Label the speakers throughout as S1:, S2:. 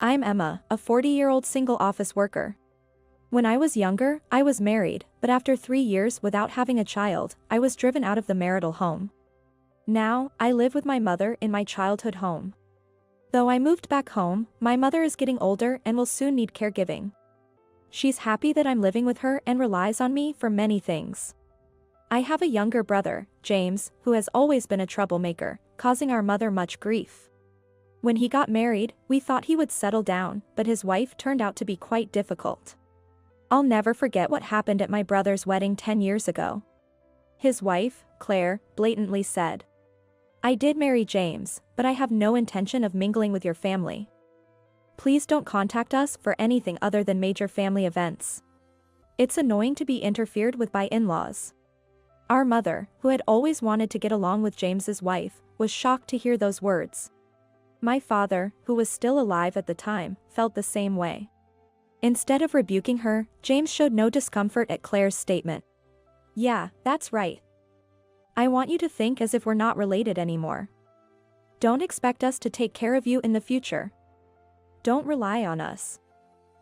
S1: I'm Emma, a 40-year-old single office worker. When I was younger, I was married, but after 3 years without having a child, I was driven out of the marital home. Now, I live with my mother in my childhood home. Though I moved back home, my mother is getting older and will soon need caregiving. She's happy that I'm living with her and relies on me for many things. I have a younger brother, James, who has always been a troublemaker, causing our mother much grief. When he got married, we thought he would settle down, but his wife turned out to be quite difficult. I'll never forget what happened at my brother's wedding 10 years ago. His wife, Claire, blatantly said, "I did marry James, but I have no intention of mingling with your family. Please don't contact us for anything other than major family events. It's annoying to be interfered with by in-laws." Our mother, who had always wanted to get along with James's wife, was shocked to hear those words. My father, who was still alive at the time, felt the same way. Instead of rebuking her, James showed no discomfort at Claire's statement. "Yeah, that's right. I want you to think as if we're not related anymore. Don't expect us to take care of you in the future. Don't rely on us."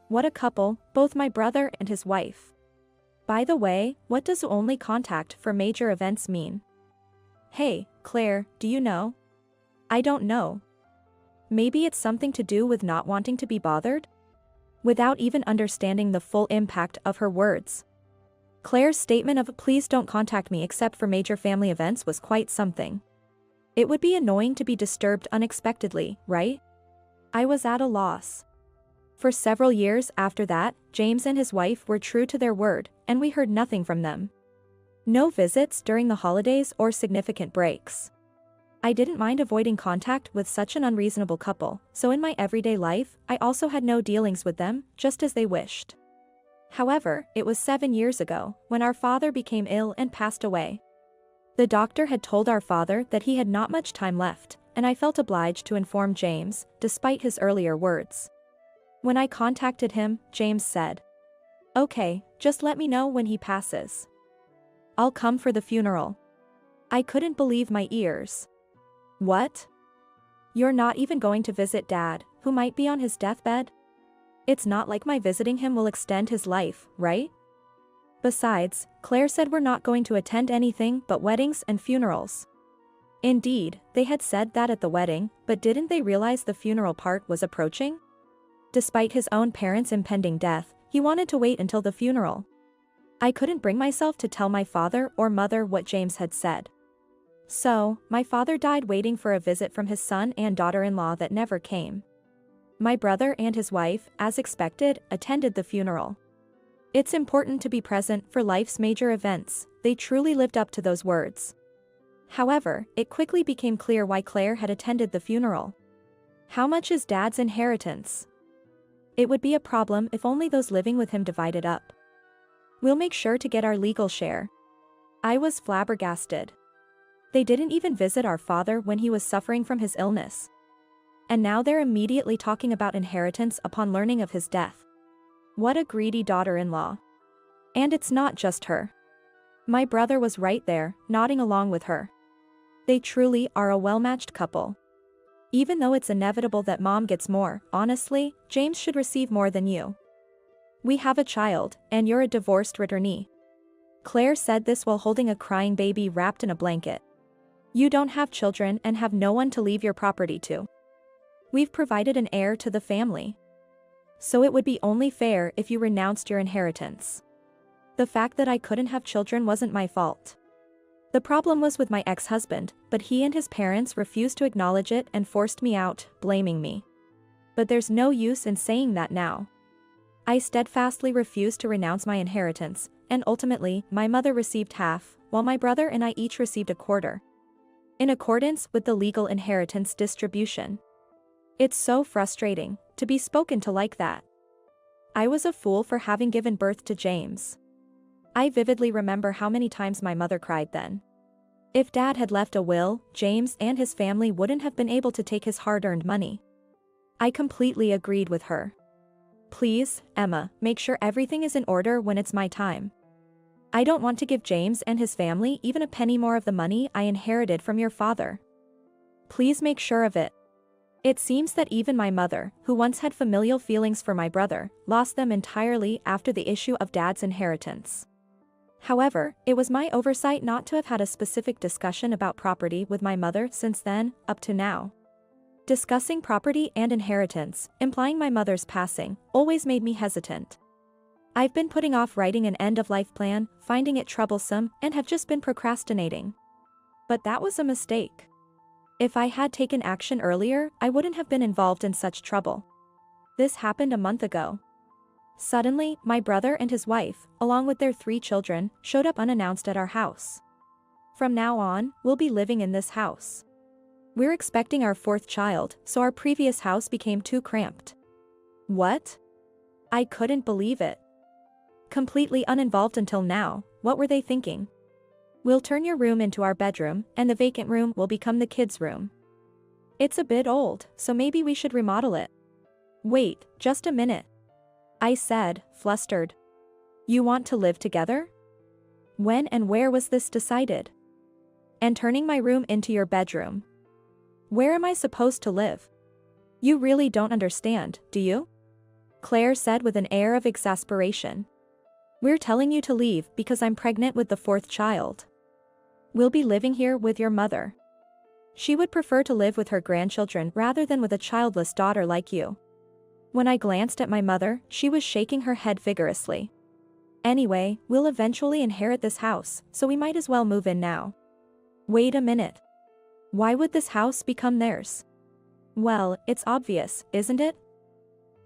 S1: What a couple, both my brother and his wife. By the way, what does only contact for major events mean? Hey, Claire, do you know? I don't know. Maybe it's something to do with not wanting to be bothered? Without even understanding the full impact of her words. Claire's statement of "please don't contact me except for major family events" was quite something. It would be annoying to be disturbed unexpectedly, right? I was at a loss. For several years after that, James and his wife were true to their word, and we heard nothing from them. No visits during the holidays or significant breaks. I didn't mind avoiding contact with such an unreasonable couple, so in my everyday life, I also had no dealings with them, just as they wished. However, it was 7 years ago, when our father became ill and passed away. The doctor had told our father that he had not much time left, and I felt obliged to inform James, despite his earlier words. When I contacted him, James said, "Okay, just let me know when he passes. I'll come for the funeral." I couldn't believe my ears. What? You're not even going to visit Dad, who might be on his deathbed? It's not like my visiting him will extend his life, right? Besides, Claire said we're not going to attend anything but weddings and funerals. Indeed, they had said that at the wedding, but didn't they realize the funeral part was approaching? Despite his own parents' impending death, he wanted to wait until the funeral. I couldn't bring myself to tell my father or mother what James had said. So, my father died waiting for a visit from his son and daughter-in-law that never came. My brother and his wife, as expected, attended the funeral. It's important to be present for life's major events. They truly lived up to those words. However, it quickly became clear why Claire had attended the funeral. How much is Dad's inheritance? It would be a problem if only those living with him divided up. We'll make sure to get our legal share. I was flabbergasted. They didn't even visit our father when he was suffering from his illness. And now they're immediately talking about inheritance upon learning of his death. What a greedy daughter-in-law. And it's not just her. My brother was right there, nodding along with her. They truly are a well-matched couple. Even though it's inevitable that Mom gets more, honestly, James should receive more than you. We have a child, and you're a divorced returnee. Claire said this while holding a crying baby wrapped in a blanket. You don't have children and have no one to leave your property to. We've provided an heir to the family. So it would be only fair if you renounced your inheritance. The fact that I couldn't have children wasn't my fault. The problem was with my ex-husband, but he and his parents refused to acknowledge it and forced me out, blaming me. But there's no use in saying that now. I steadfastly refused to renounce my inheritance, and ultimately, my mother received half, while my brother and I each received a quarter. In accordance with the legal inheritance distribution. It's so frustrating to be spoken to like that. I was a fool for having given birth to James. I vividly remember how many times my mother cried then. If Dad had left a will, James and his family wouldn't have been able to take his hard-earned money. I completely agreed with her. Please, Emma, make sure everything is in order when it's my time. I don't want to give James and his family even a penny more of the money I inherited from your father. Please make sure of it. It seems that even my mother, who once had familial feelings for my brother, lost them entirely after the issue of Dad's inheritance. However, it was my oversight not to have had a specific discussion about property with my mother since then, up to now. Discussing property and inheritance, implying my mother's passing, always made me hesitant. I've been putting off writing an end-of-life plan, finding it troublesome, and have just been procrastinating. But that was a mistake. If I had taken action earlier, I wouldn't have been involved in such trouble. This happened a month ago. Suddenly, my brother and his wife, along with their 3 children, showed up unannounced at our house. From now on, we'll be living in this house. We're expecting our 4th child, so our previous house became too cramped. What? I couldn't believe it. Completely uninvolved until now, what were they thinking? We'll turn your room into our bedroom, and the vacant room will become the kids' room. It's a bit old, so maybe we should remodel it. Wait, just a minute. I said, flustered. You want to live together? When and where was this decided? And turning my room into your bedroom. Where am I supposed to live? You really don't understand, do you? Claire said with an air of exasperation. We're telling you to leave because I'm pregnant with the 4th child. We'll be living here with your mother. She would prefer to live with her grandchildren rather than with a childless daughter like you. When I glanced at my mother, she was shaking her head vigorously. Anyway, we'll eventually inherit this house, so we might as well move in now. Wait a minute. Why would this house become theirs? Well, it's obvious, isn't it?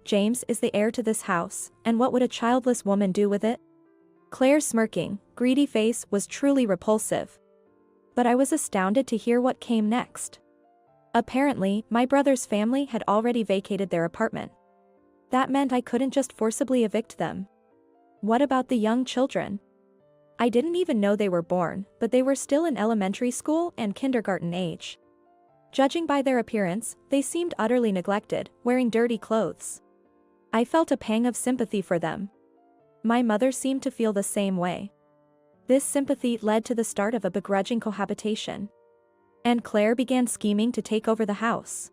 S1: James is the heir to this house, and what would a childless woman do with it? Claire's smirking, greedy face was truly repulsive. But I was astounded to hear what came next. Apparently, my brother's family had already vacated their apartment. That meant I couldn't just forcibly evict them. What about the young children? I didn't even know they were born, but they were still in elementary school and kindergarten age. Judging by their appearance, they seemed utterly neglected, wearing dirty clothes. I felt a pang of sympathy for them. My mother seemed to feel the same way. This sympathy led to the start of a begrudging cohabitation. And Claire began scheming to take over the house.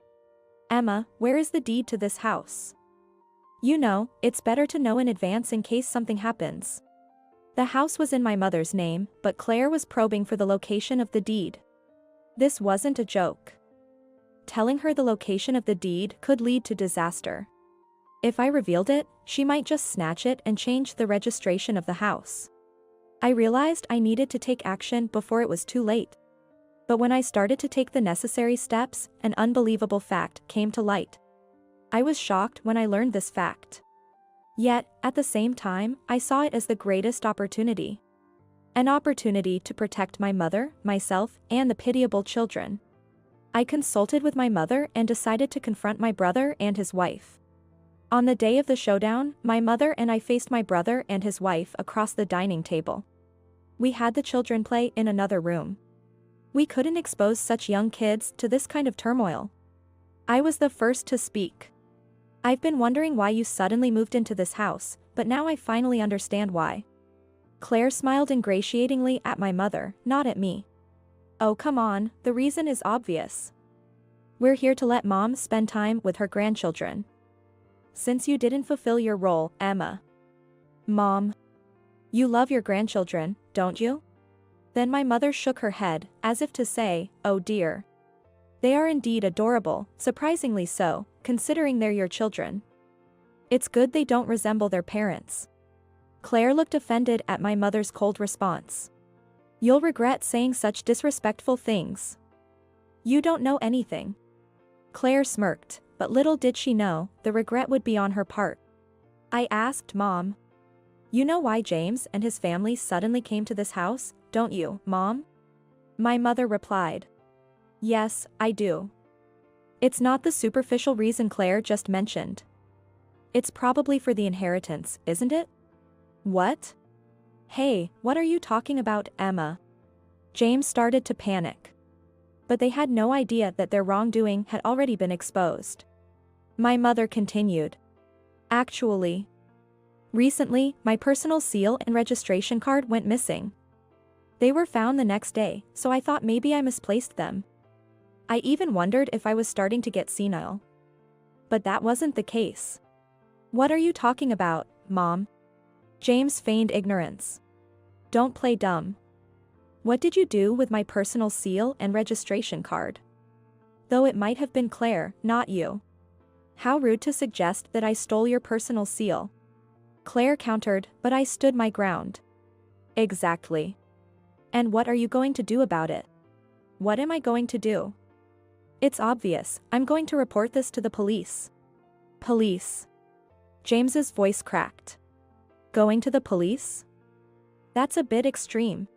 S1: Emma, where is the deed to this house? You know, it's better to know in advance in case something happens. The house was in my mother's name, but Claire was probing for the location of the deed. This wasn't a joke. Telling her the location of the deed could lead to disaster. If I revealed it, she might just snatch it and change the registration of the house. I realized I needed to take action before it was too late. But when I started to take the necessary steps, an unbelievable fact came to light. I was shocked when I learned this fact. Yet, at the same time, I saw it as the greatest opportunity. An opportunity to protect my mother, myself, and the pitiable children. I consulted with my mother and decided to confront my brother and his wife. On the day of the showdown, my mother and I faced my brother and his wife across the dining table. We had the children play in another room. We couldn't expose such young kids to this kind of turmoil. I was the first to speak. I've been wondering why you suddenly moved into this house, but now I finally understand why. Claire smiled ingratiatingly at my mother, not at me. Oh come on, the reason is obvious. We're here to let Mom spend time with her grandchildren. Since you didn't fulfill your role, Emma. Mom. You love your grandchildren, don't you? Then my mother shook her head, as if to say, oh dear. They are indeed adorable, surprisingly so, considering they're your children. It's good they don't resemble their parents. Claire looked offended at my mother's cold response. You'll regret saying such disrespectful things. You don't know anything. Claire smirked, but little did she know, the regret would be on her part. I asked Mom. You know why James and his family suddenly came to this house, don't you, Mom? My mother replied. Yes, I do. It's not the superficial reason Claire just mentioned. It's probably for the inheritance, isn't it? What? Hey, what are you talking about, Emma? James started to panic. But they had no idea that their wrongdoing had already been exposed. My mother continued. Actually, recently, my personal seal and registration card went missing. They were found the next day, so I thought maybe I misplaced them. I even wondered if I was starting to get senile. But that wasn't the case. What are you talking about, Mom? James feigned ignorance. Don't play dumb. What did you do with my personal seal and registration card? Though it might have been Claire, not you. How rude to suggest that I stole your personal seal. Claire countered, but I stood my ground. Exactly. And what are you going to do about it? What am I going to do? It's obvious, I'm going to report this to the police. Police. James's voice cracked. Going to the police? That's a bit extreme.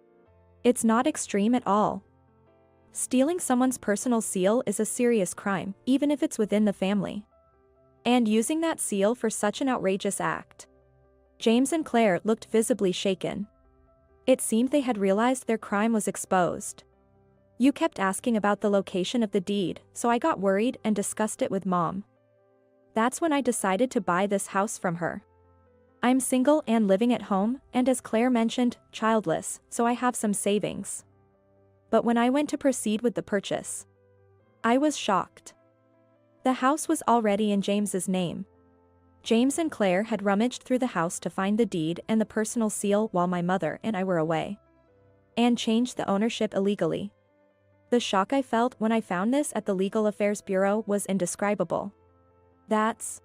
S1: It's not extreme at all. Stealing someone's personal seal is a serious crime, even if it's within the family. And using that seal for such an outrageous act. James and Claire looked visibly shaken. It seemed they had realized their crime was exposed. You kept asking about the location of the deed, so I got worried and discussed it with Mom. That's when I decided to buy this house from her. I'm single and living at home, and as Claire mentioned, childless, so I have some savings. But when I went to proceed with the purchase, I was shocked. The house was already in James's name. James and Claire had rummaged through the house to find the deed and the personal seal while my mother and I were away. And changed the ownership illegally. The shock I felt when I found this at the Legal Affairs Bureau was indescribable. That's...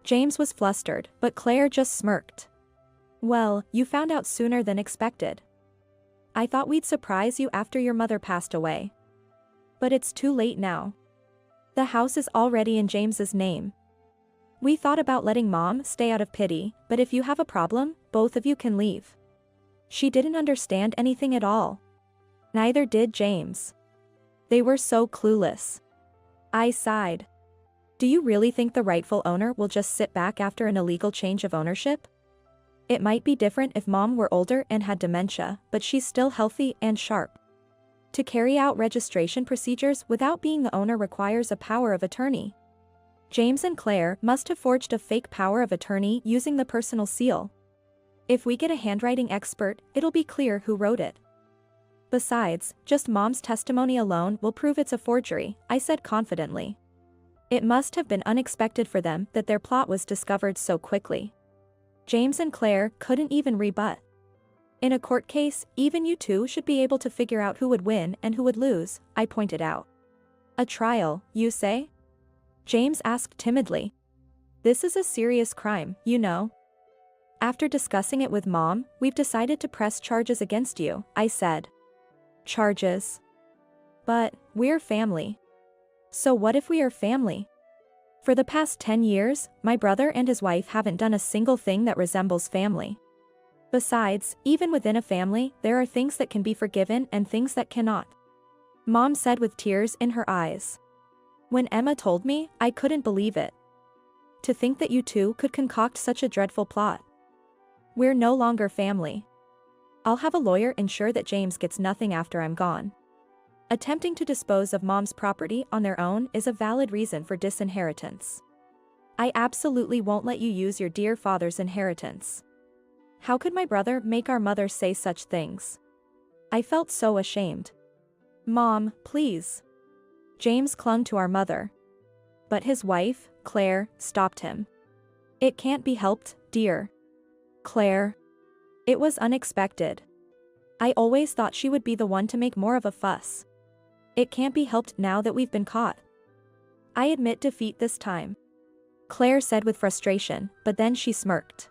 S1: James was flustered, but Claire just smirked. Well, you found out sooner than expected. I thought we'd surprise you after your mother passed away. But it's too late now. The house is already in James's name. We thought about letting Mom stay out of pity, but if you have a problem, both of you can leave. She didn't understand anything at all. Neither did James. They were so clueless. I sighed. Do you really think the rightful owner will just sit back after an illegal change of ownership? It might be different if Mom were older and had dementia, but she's still healthy and sharp. To carry out registration procedures without being the owner requires a power of attorney. James and Claire must have forged a fake power of attorney using the personal seal. If we get a handwriting expert, it'll be clear who wrote it. Besides, just Mom's testimony alone will prove it's a forgery, I said confidently. It must have been unexpected for them that their plot was discovered so quickly. James and Claire couldn't even rebut. In a court case, even you two should be able to figure out who would win and who would lose, I pointed out. A trial, you say? James asked timidly. This is a serious crime, you know. After discussing it with Mom, we've decided to press charges against you, I said. Charges? But, we're family. So what if we are family? For the past 10 years, my brother and his wife haven't done a single thing that resembles family. Besides, even within a family, there are things that can be forgiven and things that cannot. Mom said with tears in her eyes. When Emma told me, I couldn't believe it. To think that you two could concoct such a dreadful plot. We're no longer family. I'll have a lawyer ensure that James gets nothing after I'm gone. Attempting to dispose of Mom's property on their own is a valid reason for disinheritance. I absolutely won't let you use your dear father's inheritance. How could my brother make our mother say such things? I felt so ashamed. Mom, please. James clung to our mother. But his wife, Claire, stopped him. It can't be helped, dear. Claire. It was unexpected. I always thought she would be the one to make more of a fuss. It can't be helped now that we've been caught. I admit defeat this time. Claire said with frustration, but then she smirked.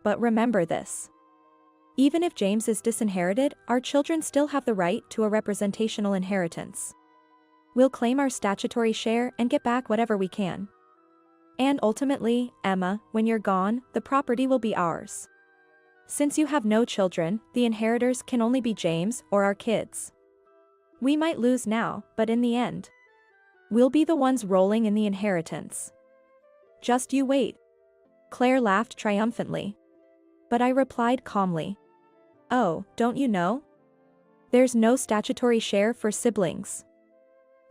S1: But remember this. Even if James is disinherited, our children still have the right to a representational inheritance. We'll claim our statutory share and get back whatever we can. And ultimately, Emma, when you're gone, the property will be ours. Since you have no children, the inheritors can only be James or our kids. We might lose now, but in the end, we'll be the ones rolling in the inheritance. Just you wait. Claire laughed triumphantly. But I replied calmly. Oh, don't you know? There's no statutory share for siblings.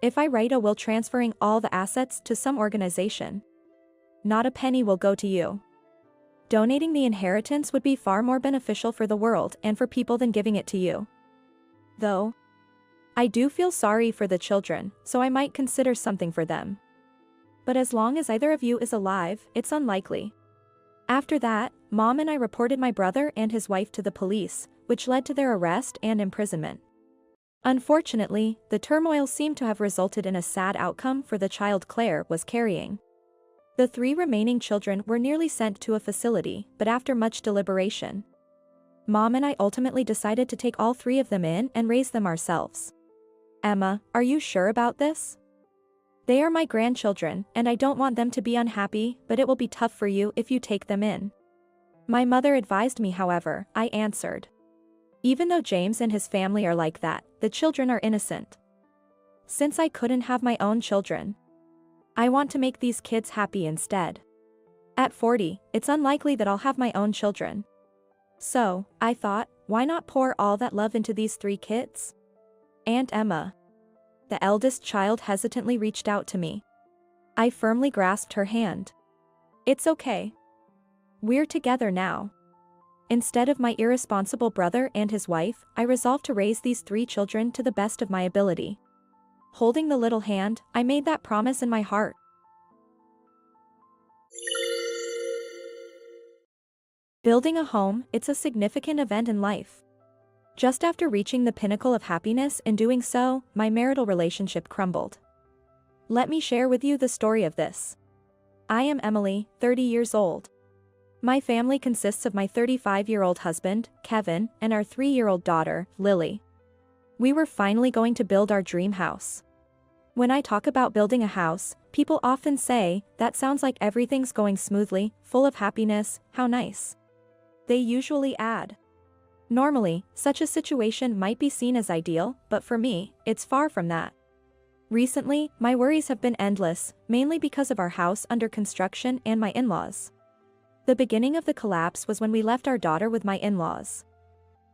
S1: If I write a will transferring all the assets to some organization, not a penny will go to you. Donating the inheritance would be far more beneficial for the world and for people than giving it to you. Though, I do feel sorry for the children, so I might consider something for them. But as long as either of you is alive, it's unlikely. After that, Mom and I reported my brother and his wife to the police, which led to their arrest and imprisonment. Unfortunately, the turmoil seemed to have resulted in a sad outcome for the child Claire was carrying. The 3 remaining children were nearly sent to a facility, but after much deliberation, Mom and I ultimately decided to take all 3 of them in and raise them ourselves. Emma, are you sure about this? They are my grandchildren, and I don't want them to be unhappy, but it will be tough for you if you take them in. My mother advised me, however, I answered. Even though James and his family are like that, the children are innocent. Since I couldn't have my own children, I want to make these kids happy instead. At 40, it's unlikely that I'll have my own children. So, I thought, why not pour all that love into these 3 kids? Aunt Emma, the eldest child, hesitantly reached out to me. I firmly grasped her hand. It's okay. We're together now. Instead of my irresponsible brother and his wife, I resolved to raise these 3 children to the best of my ability. Holding the little hand, I made that promise in my heart. Building a home, it's a significant event in life. Just after reaching the pinnacle of happiness in doing so, my marital relationship crumbled. Let me share with you the story of this. I am Emily, 30 years old. My family consists of my 35-year-old husband, Kevin, and our 3-year-old daughter, Lily. We were finally going to build our dream house. When I talk about building a house, people often say, that sounds like everything's going smoothly, full of happiness, how nice. They usually add, normally, such a situation might be seen as ideal, but for me, it's far from that. Recently, my worries have been endless, mainly because of our house under construction and my in-laws. The beginning of the collapse was when we left our daughter with my in-laws.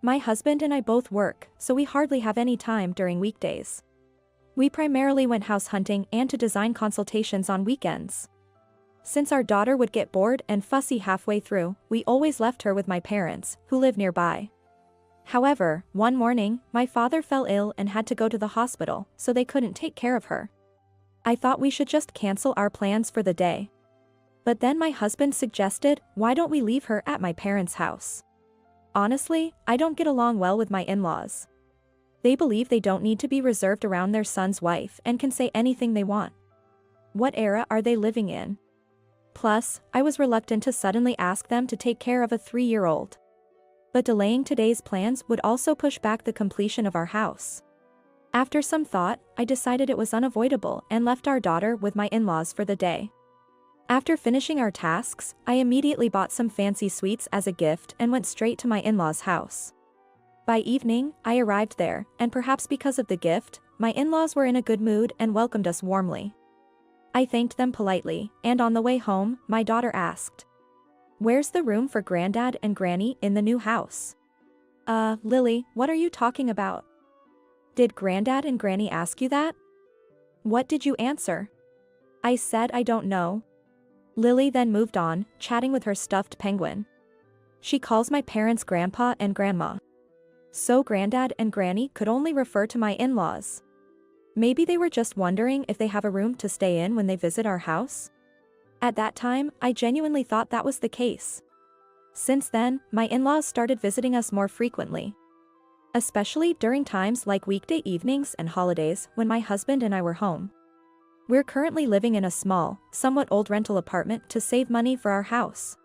S1: My husband and I both work, so we hardly have any time during weekdays. We primarily went house hunting and to design consultations on weekends. Since our daughter would get bored and fussy halfway through, we always left her with my parents, who live nearby. However, one morning, my father fell ill and had to go to the hospital, so they couldn't take care of her. I thought we should just cancel our plans for the day. But then my husband suggested, why don't we leave her at my parents' house? Honestly, I don't get along well with my in-laws. They believe they don't need to be reserved around their son's wife and can say anything they want. What era are they living in? Plus, I was reluctant to suddenly ask them to take care of a 3-year-old. But delaying today's plans would also push back the completion of our house. After some thought, I decided it was unavoidable and left our daughter with my in-laws for the day. After finishing our tasks, I immediately bought some fancy sweets as a gift and went straight to my in-laws' house. By evening, I arrived there, and perhaps because of the gift, my in-laws were in a good mood and welcomed us warmly. I thanked them politely, and on the way home, my daughter asked, "Where's the room for Granddad and Granny in the new house?" Lily, what are you talking about? Did Granddad and Granny ask you that? What did you answer? I said I don't know. Lily then moved on, chatting with her stuffed penguin. She calls my parents Grandpa and Grandma. So Granddad and Granny could only refer to my in-laws. Maybe they were just wondering if they have a room to stay in when they visit our house? At that time, I genuinely thought that was the case. Since then, my in-laws started visiting us more frequently. Especially during times like weekday evenings and holidays when my husband and I were home. We're currently living in a small, somewhat old rental apartment to save money for our house.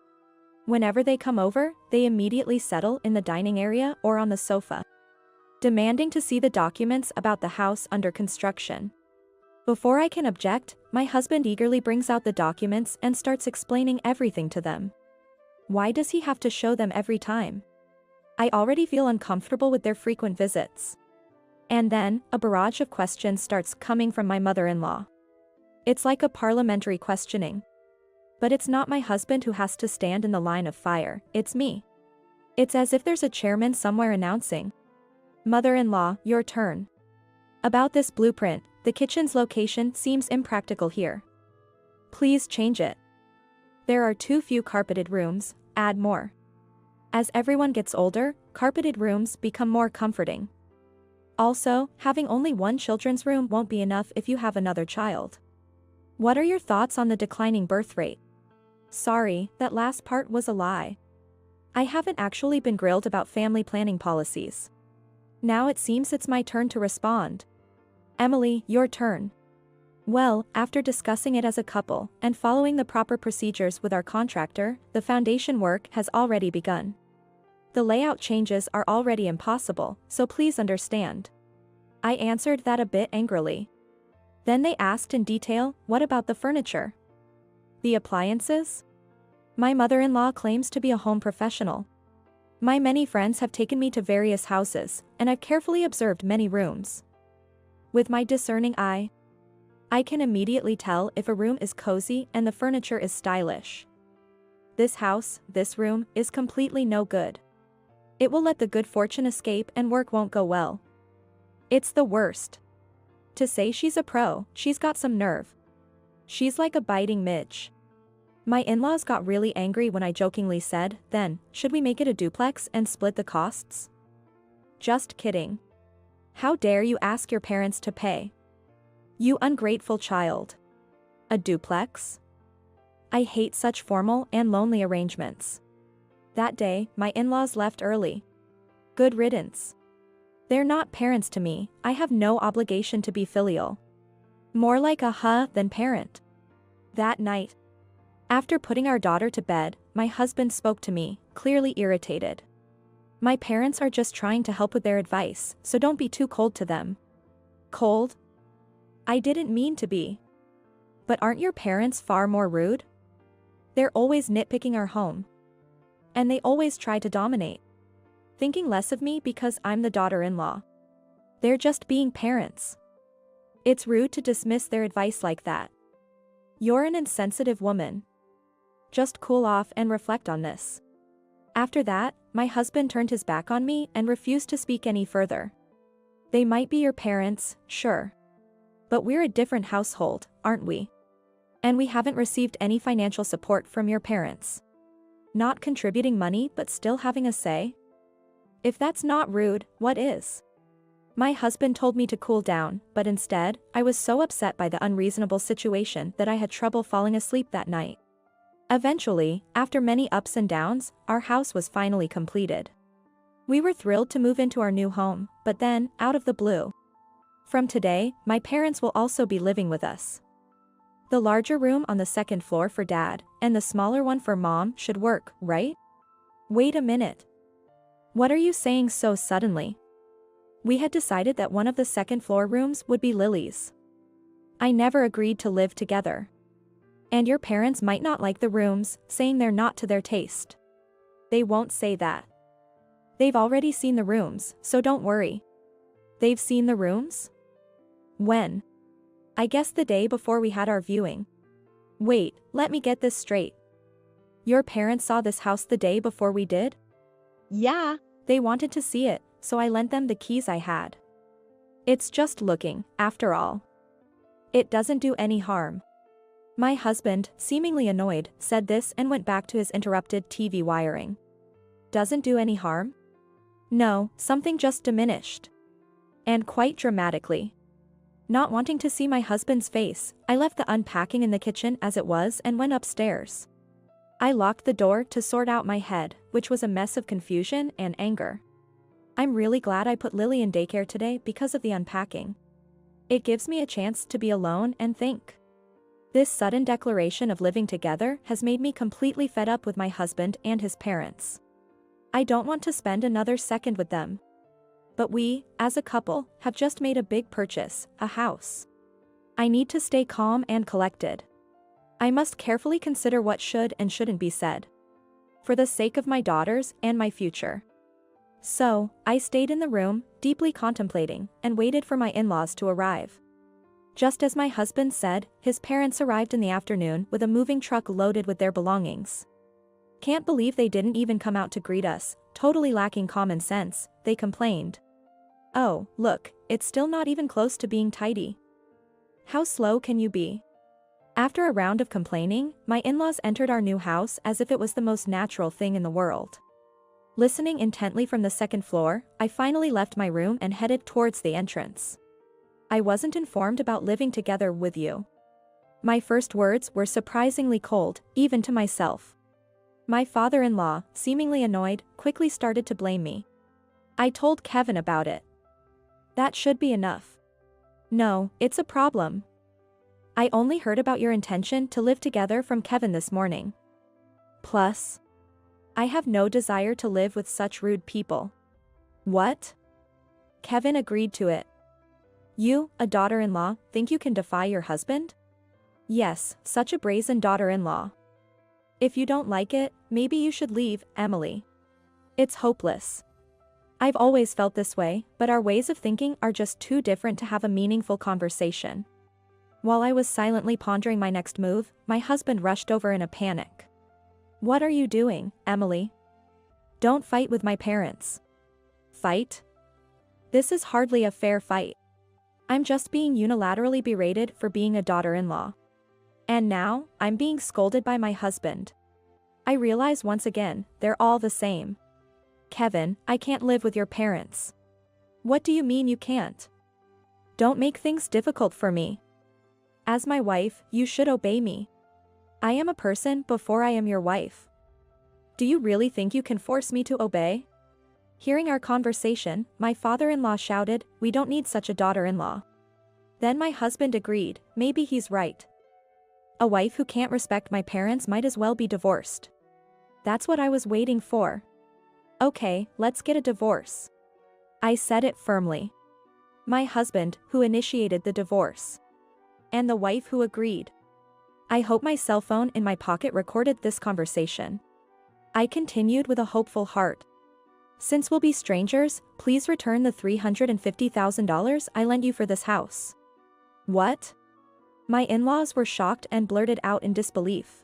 S1: Whenever they come over, they immediately settle in the dining area or on the sofa, demanding to see the documents about the house under construction. Before I can object, my husband eagerly brings out the documents and starts explaining everything to them. Why does he have to show them every time? I already feel uncomfortable with their frequent visits. And then, a barrage of questions starts coming from my mother-in-law. It's like a parliamentary questioning. But it's not my husband who has to stand in the line of fire, it's me. It's as if there's a chairman somewhere announcing, "Mother-in-law, your turn. About this blueprint, the kitchen's location seems impractical here. Please change it. There are too few carpeted rooms, add more." As everyone gets older, carpeted rooms become more comforting. Also, having only one children's room won't be enough if you have another child. What are your thoughts on the declining birth rate? Sorry, that last part was a lie. I haven't actually been grilled about family planning policies. Now it seems it's my turn to respond. Emily, your turn. Well, after discussing it as a couple and following the proper procedures with our contractor, the foundation work has already begun. The layout changes are already impossible, so please understand. I answered that a bit angrily. Then they asked in detail, what about the furniture? The appliances? My mother-in-law claims to be a home professional. My many friends have taken me to various houses, and I've carefully observed many rooms. With my discerning eye, I can immediately tell if a room is cozy and the furniture is stylish. This house, this room, is completely no good. It will let the good fortune escape and work won't go well. It's the worst. To say she's a pro, she's got some nerve. She's like a biting midge. My in-laws got really angry when I jokingly said, then, should we make it a duplex and split the costs? Just kidding. How dare you ask your parents to pay? You ungrateful child. A duplex? I hate such formal and lonely arrangements. That day, my in-laws left early. Good riddance. They're not parents to me, I have no obligation to be filial. More like a than parent. That night, after putting our daughter to bed, my husband spoke to me, clearly irritated. My parents are just trying to help with their advice, so don't be too cold to them. Cold? I didn't mean to be. But aren't your parents far more rude? They're always nitpicking our home. And they always try to dominate. Thinking less of me because I'm the daughter-in-law. They're just being parents. It's rude to dismiss their advice like that. You're an insensitive woman. Just cool off and reflect on this. After that, my husband turned his back on me and refused to speak any further. They might be your parents, sure. But we're a different household, aren't we? And we haven't received any financial support from your parents. Not contributing money but still having a say? If that's not rude, what is? My husband told me to cool down, but instead, I was so upset by the unreasonable situation that I had trouble falling asleep that night. Eventually, after many ups and downs, our house was finally completed. We were thrilled to move into our new home, but then, out of the blue. From today, my parents will also be living with us. The larger room on the second floor for Dad, and the smaller one for Mom should work, right? Wait a minute. What are you saying so suddenly? We had decided that one of the second floor rooms would be Lily's. I never agreed to live together. And your parents might not like the rooms, saying they're not to their taste. They won't say that. They've already seen the rooms, so don't worry. They've seen the rooms? When? I guess the day before we had our viewing. Wait, let me get this straight. Your parents saw this house the day before we did? Yeah, they wanted to see it, so I lent them the keys I had. It's just looking, after all. It doesn't do any harm. My husband, seemingly annoyed, said this and went back to his interrupted TV wiring. Doesn't do any harm? No, something just diminished. And quite dramatically. Not wanting to see my husband's face, I left the unpacking in the kitchen as it was and went upstairs. I locked the door to sort out my head, which was a mess of confusion and anger. I'm really glad I put Lily in daycare today because of the unpacking. It gives me a chance to be alone and think. This sudden declaration of living together has made me completely fed up with my husband and his parents. I don't want to spend another second with them. But we, as a couple, have just made a big purchase, a house. I need to stay calm and collected. I must carefully consider what should and shouldn't be said. For the sake of my daughters and my future. So, I stayed in the room, deeply contemplating, and waited for my in-laws to arrive. Just as my husband said, his parents arrived in the afternoon with a moving truck loaded with their belongings. Can't believe they didn't even come out to greet us, totally lacking common sense, they complained. Oh, look, it's still not even close to being tidy. How slow can you be? After a round of complaining, my in-laws entered our new house as if it was the most natural thing in the world. Listening intently from the second floor, I finally left my room and headed towards the entrance. I wasn't informed about living together with you. My first words were surprisingly cold, even to myself. My father-in-law, seemingly annoyed, quickly started to blame me. I told Kevin about it. That should be enough. No, it's a problem. I only heard about your intention to live together from Kevin this morning. Plus, I have no desire to live with such rude people. What? Kevin agreed to it. You, a daughter-in-law, think you can defy your husband? Yes, such a brazen daughter-in-law. If you don't like it, maybe you should leave, Emily. It's hopeless. I've always felt this way, but our ways of thinking are just too different to have a meaningful conversation. While I was silently pondering my next move, my husband rushed over in a panic. What are you doing, Emily? Don't fight with my parents. Fight? This is hardly a fair fight. I'm just being unilaterally berated for being a daughter-in-law. And now, I'm being scolded by my husband. I realize once again, they're all the same. Kevin, I can't live with your parents. What do you mean you can't? Don't make things difficult for me. As my wife, you should obey me. I am a person before I am your wife. Do you really think you can force me to obey? Hearing our conversation, my father-in-law shouted, "We don't need such a daughter-in-law." Then my husband agreed, maybe he's right. A wife who can't respect my parents might as well be divorced. That's what I was waiting for. Okay, let's get a divorce. I said it firmly. My husband, who initiated the divorce. And the wife who agreed. I hope my cell phone in my pocket recorded this conversation. I continued with a hopeful heart. Since we'll be strangers, please return the $350,000 I lent you for this house. What? My in-laws were shocked and blurted out in disbelief.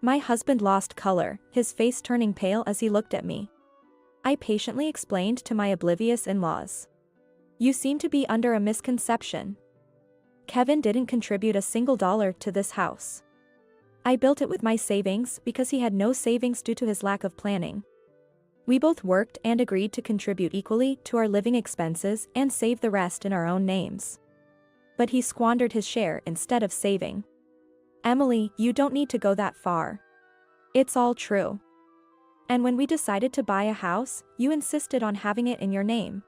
S1: My husband lost color, his face turning pale as he looked at me. I patiently explained to my oblivious in-laws. You seem to be under a misconception. Kevin didn't contribute a single dollar to this house. I built it with my savings because he had no savings due to his lack of planning. We both worked and agreed to contribute equally to our living expenses and save the rest in our own names. But he squandered his share instead of saving. Emily, you don't need to go that far. It's all true. And when we decided to buy a house, you insisted on having it in your name.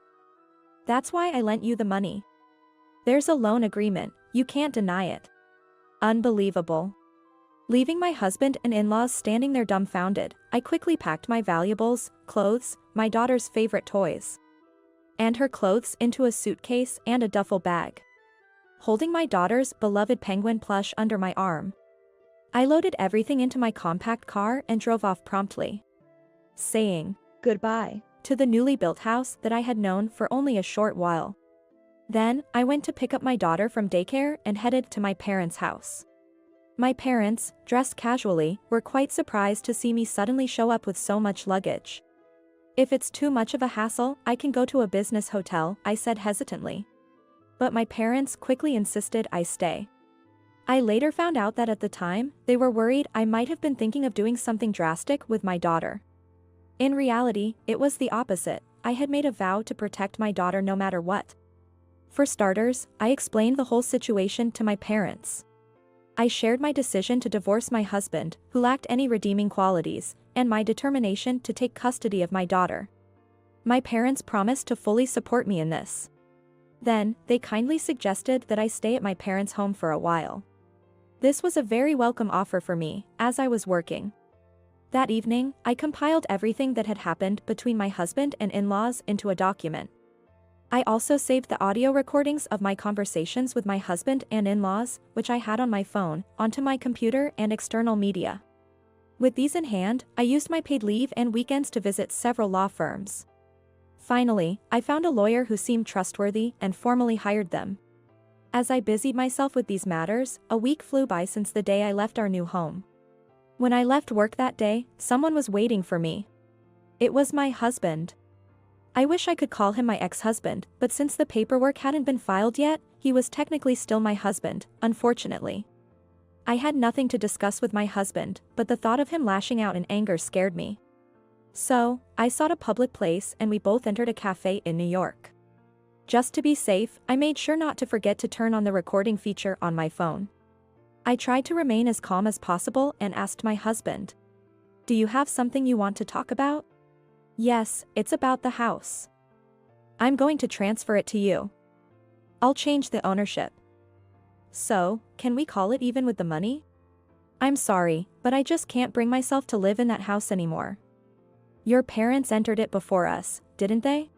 S1: That's why I lent you the money. There's a loan agreement, you can't deny it. Unbelievable. Leaving my husband and in-laws standing there dumbfounded, I quickly packed my valuables, clothes, my daughter's favorite toys, and her clothes into a suitcase and a duffel bag. Holding my daughter's beloved penguin plush under my arm, I loaded everything into my compact car and drove off promptly, saying goodbye to the newly built house that I had known for only a short while. Then, I went to pick up my daughter from daycare and headed to my parents' house. My parents, dressed casually, were quite surprised to see me suddenly show up with so much luggage. If it's too much of a hassle, I can go to a business hotel, I said hesitantly. But my parents quickly insisted I stay. I later found out that at the time, they were worried I might have been thinking of doing something drastic with my daughter. In reality, it was the opposite. I had made a vow to protect my daughter no matter what. For starters, I explained the whole situation to my parents. I shared my decision to divorce my husband, who lacked any redeeming qualities, and my determination to take custody of my daughter. My parents promised to fully support me in this. Then, they kindly suggested that I stay at my parents' home for a while. This was a very welcome offer for me, as I was working. That evening, I compiled everything that had happened between my husband and in-laws into a document. I also saved the audio recordings of my conversations with my husband and in-laws, which I had on my phone, onto my computer and external media. With these in hand, I used my paid leave and weekends to visit several law firms. Finally, I found a lawyer who seemed trustworthy and formally hired them. As I busied myself with these matters, a week flew by since the day I left our new home. When I left work that day, someone was waiting for me. It was my husband. I wish I could call him my ex-husband, but since the paperwork hadn't been filed yet, he was technically still my husband, unfortunately. I had nothing to discuss with my husband, but the thought of him lashing out in anger scared me. So, I sought a public place and we both entered a cafe in New York. Just to be safe, I made sure not to forget to turn on the recording feature on my phone. I tried to remain as calm as possible and asked my husband, "Do you have something you want to talk about?" "Yes, it's about the house. I'm going to transfer it to you. I'll change the ownership. So, can we call it even with the money?" "I'm sorry, but I just can't bring myself to live in that house anymore." "Your parents entered it before us, didn't they?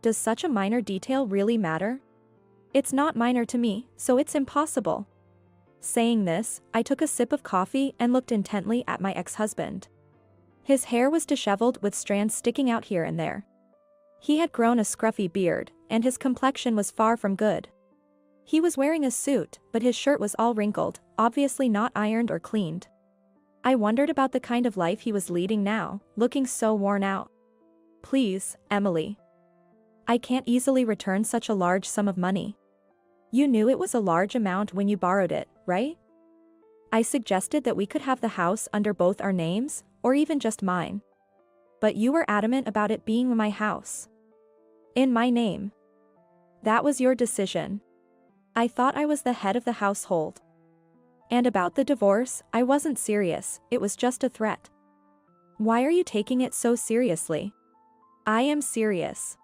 S1: Does such a minor detail really matter?" "It's not minor to me, so it's impossible." Saying this, I took a sip of coffee and looked intently at my ex-husband. His hair was disheveled with strands sticking out here and there. He had grown a scruffy beard, and his complexion was far from good. He was wearing a suit, but his shirt was all wrinkled, obviously not ironed or cleaned. I wondered about the kind of life he was leading now, looking so worn out. "Please, Emily. I can't easily return such a large sum of money. You knew it was a large amount when you borrowed it, right?" I suggested that we could have the house under both our names, or even just mine. "But you were adamant about it being my house. In my name. That was your decision. I thought I was the head of the household. And about the divorce, I wasn't serious, it was just a threat." "Why are you taking it so seriously?" "I am serious.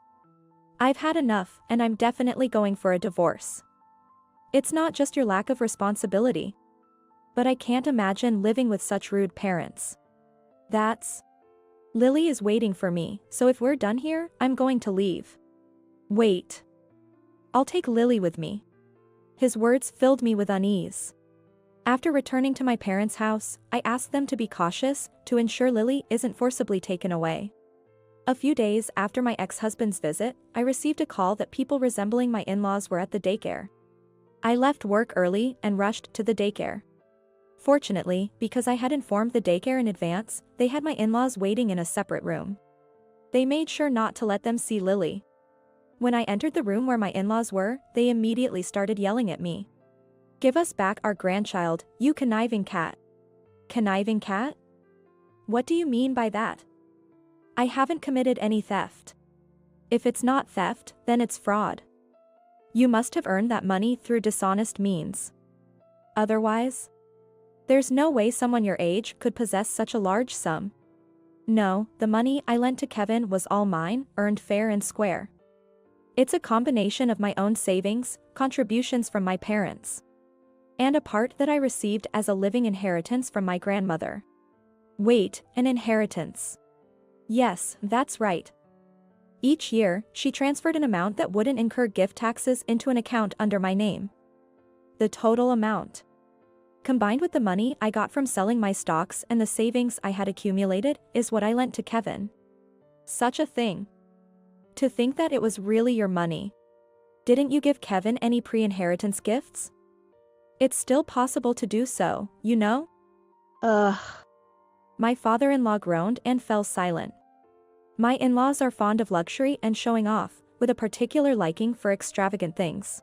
S1: I've had enough, and I'm definitely going for a divorce. It's not just your lack of responsibility. But I can't imagine living with such rude parents. That's... Lily is waiting for me, so if we're done here, I'm going to leave." "Wait. I'll take Lily with me." His words filled me with unease. After returning to my parents' house, I asked them to be cautious, to ensure Lily isn't forcibly taken away. A few days after my ex-husband's visit, I received a call that people resembling my in-laws were at the daycare. I left work early and rushed to the daycare. Fortunately, because I had informed the daycare in advance, they had my in-laws waiting in a separate room. They made sure not to let them see Lily. When I entered the room where my in-laws were, they immediately started yelling at me. "Give us back our grandchild, you conniving cat." "Conniving cat? What do you mean by that? I haven't committed any theft. If it's not theft, then it's fraud. You must have earned that money through dishonest means. Otherwise, there's no way someone your age could possess such a large sum." "No, the money I lent to Kevin was all mine, earned fair and square. It's a combination of my own savings, contributions from my parents, and a part that I received as a living inheritance from my grandmother." "Wait, an inheritance?" "Yes, that's right. Each year, she transferred an amount that wouldn't incur gift taxes into an account under my name. The total amount, combined with the money I got from selling my stocks and the savings I had accumulated, is what I lent to Kevin." "Such a thing. To think that it was really your money. Didn't you give Kevin any pre-inheritance gifts?" "It's still possible to do so, you know?" "Ugh." My father-in-law groaned and fell silent. My in-laws are fond of luxury and showing off, with a particular liking for extravagant things.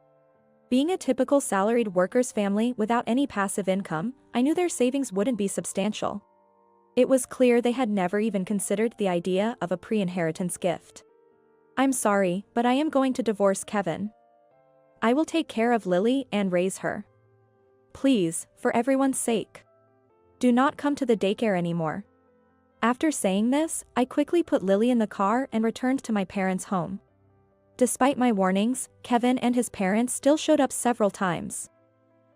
S1: Being a typical salaried worker's family without any passive income, I knew their savings wouldn't be substantial. It was clear they had never even considered the idea of a pre-inheritance gift. "I'm sorry, but I am going to divorce Kevin. I will take care of Lily and raise her. Please, for everyone's sake, do not come to the daycare anymore." After saying this, I quickly put Lily in the car and returned to my parents' home. Despite my warnings, Kevin and his parents still showed up several times.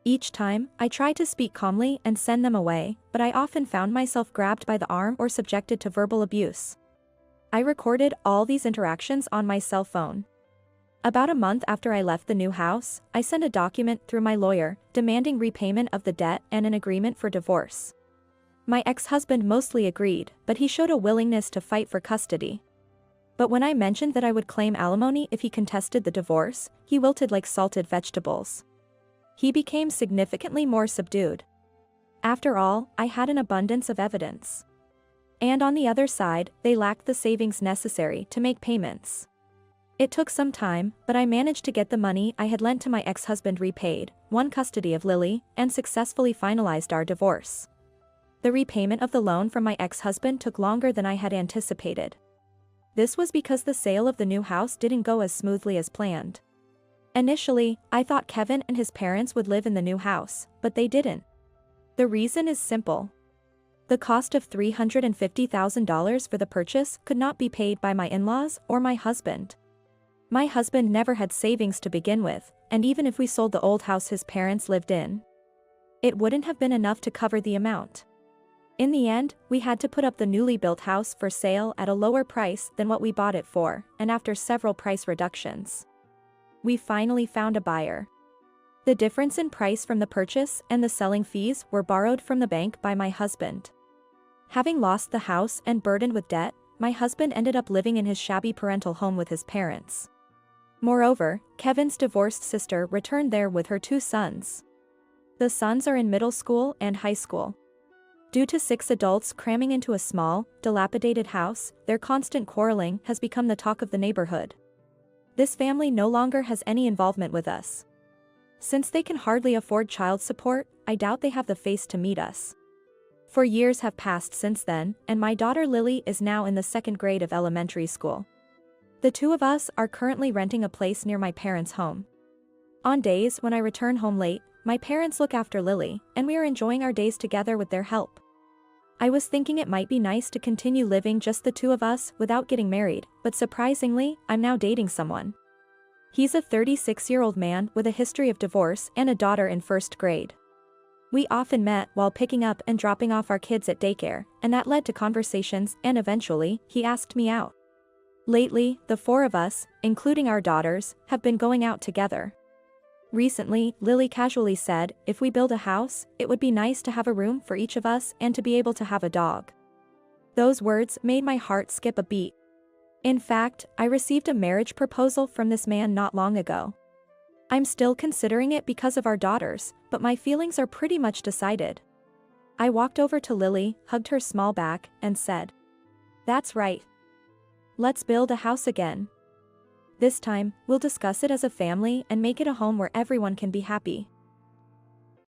S1: Each time, I tried to speak calmly and send them away, but I often found myself grabbed by the arm or subjected to verbal abuse. I recorded all these interactions on my cell phone. About a month after I left the new house, I sent a document through my lawyer, demanding repayment of the debt and an agreement for divorce. My ex-husband mostly agreed, but he showed a willingness to fight for custody. But when I mentioned that I would claim alimony if he contested the divorce, he wilted like salted vegetables. He became significantly more subdued. After all, I had an abundance of evidence. And on the other side, they lacked the savings necessary to make payments. It took some time, but I managed to get the money I had lent to my ex-husband repaid, won custody of Lily, and successfully finalized our divorce. The repayment of the loan from my ex-husband took longer than I had anticipated. This was because the sale of the new house didn't go as smoothly as planned. Initially, I thought Kevin and his parents would live in the new house, but they didn't. The reason is simple. The cost of $350,000 for the purchase could not be paid by my in-laws or my husband. My husband never had savings to begin with, and even if we sold the old house his parents lived in, it wouldn't have been enough to cover the amount. In the end, we had to put up the newly built house for sale at a lower price than what we bought it for, and after several price reductions, we finally found a buyer. The difference in price from the purchase and the selling fees were borrowed from the bank by my husband. Having lost the house and burdened with debt, my husband ended up living in his shabby parental home with his parents. Moreover, Kevin's divorced sister returned there with her 2 sons. The sons are in middle school and high school. Due to 6 adults cramming into a small, dilapidated house, their constant quarreling has become the talk of the neighborhood. This family no longer has any involvement with us. Since they can hardly afford child support, I doubt they have the face to meet us. 4 years have passed since then, and my daughter Lily is now in the 2nd grade of elementary school. The 2 of us are currently renting a place near my parents' home. On days when I return home late, my parents look after Lily, and we are enjoying our days together with their help. I was thinking it might be nice to continue living just the 2 of us without getting married, but surprisingly, I'm now dating someone. He's a 36-year-old man with a history of divorce and a daughter in 1st grade. We often met while picking up and dropping off our kids at daycare, and that led to conversations, and eventually, he asked me out. Lately, the 4 of us, including our daughters, have been going out together. Recently, Lily casually said, if we build a house, it would be nice to have a room for each of us and to be able to have a dog. Those words made my heart skip a beat. In fact, I received a marriage proposal from this man not long ago. I'm still considering it because of our daughters, but my feelings are pretty much decided. I walked over to Lily, hugged her small back, and said, "That's right. Let's build a house again. This time, we'll discuss it as a family and make it a home where everyone can be happy."